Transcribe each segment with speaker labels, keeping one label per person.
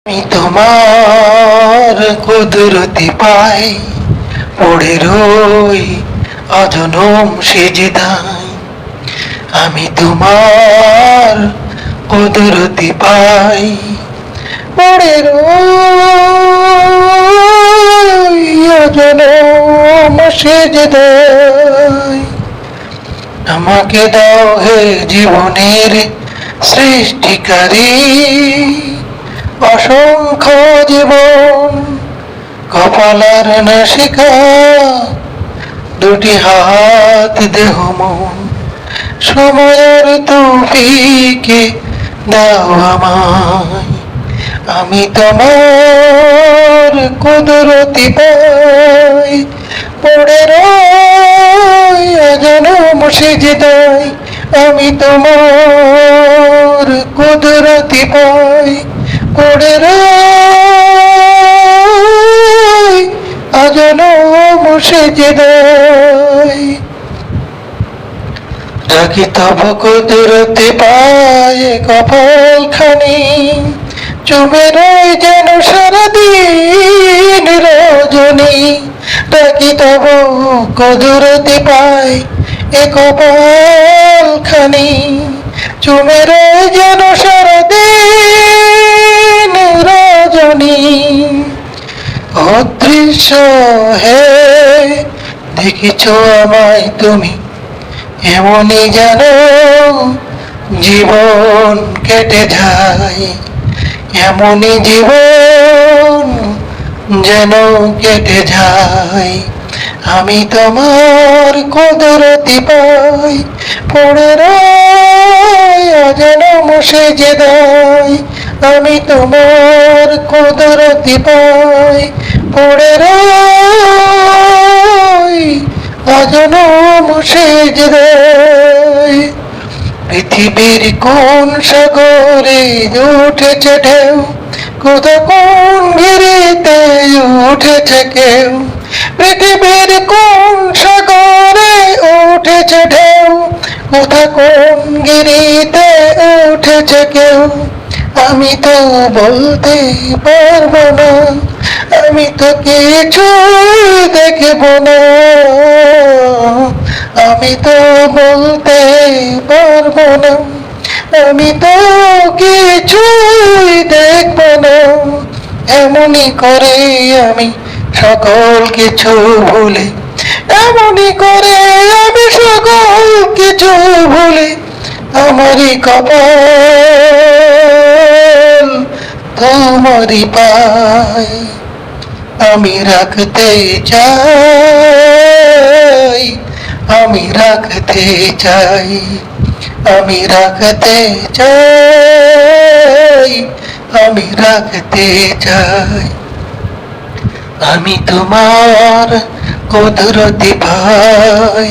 Speaker 1: আমি তোমার কুদরতি পাই পড়ে রই অজনম সেজদায়। আমি তোমার কুদরতি পাই পড়ে রই অজনম সেজদায়। আমাকে দাও হে জীবনের সৃষ্টিকারী, অসংখ্য জীবন কপালার নাসিকা, দুটি হাত দেহ মন, সময়ের তৌফিকে দাও আমায়। আমি তোমার কুদরতি পাই পড়ে রই অজনম সেজদায়। আমি তোমার কুদরতি পাই পড়ে রই অজনম সেজদায়। রাখি তব কুদরতি পায় কপাল খানি, চুমে রই যেন সারাদিন রজনী। রাখি তব কুদরতি পায় এ কপাল খানি, চুমে রই যেন সারাদিন রজনী। অদৃশ্য হে দেখিছ আমায় তুমি, এমনই যেন জীবন কেটে যায়, এমনই জীবন যেন কেটে যায়। আমি তোমার কুদরতি পাই পড়ে রই অজনম সেজদায়। আমি তোমার কুদরতি পাই পড়ে রই অজনম সেজদায়। পৃথিবীর কোন সাগরে উঠেছে ঢেউ, কোথা কোন গিরিতে উঠেছে কেউ। পৃথিবীর কোন সাগরে উঠেছে ঢেউ, কোথা কোন গিরিতে উঠেছে কেউ। আমি তো বলতে পারবো না, আমি তো কিছু দেখব না। আমি তো বলতে পারবো না, আমি তো কিছুই দেখব না। এমনই করে আমি সকল কিছু ভুলে, এমনই করে আমি সকল কিছু ভুলে। আমারই কপাল তোমারই পাই আমি রাখতে চাই, আমি রাখতে চাই, আমি রাখতে চাই, আমি রাখতে চাই। আমি তোমার কুদরতি পাই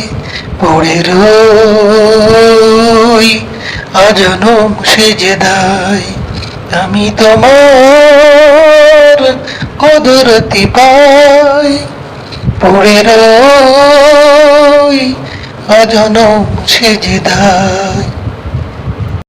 Speaker 1: পড়ে রই অজনম সেজদায়। আমি তোমার কুদরতি পাই পড়ে রই অজনম সেজদায়।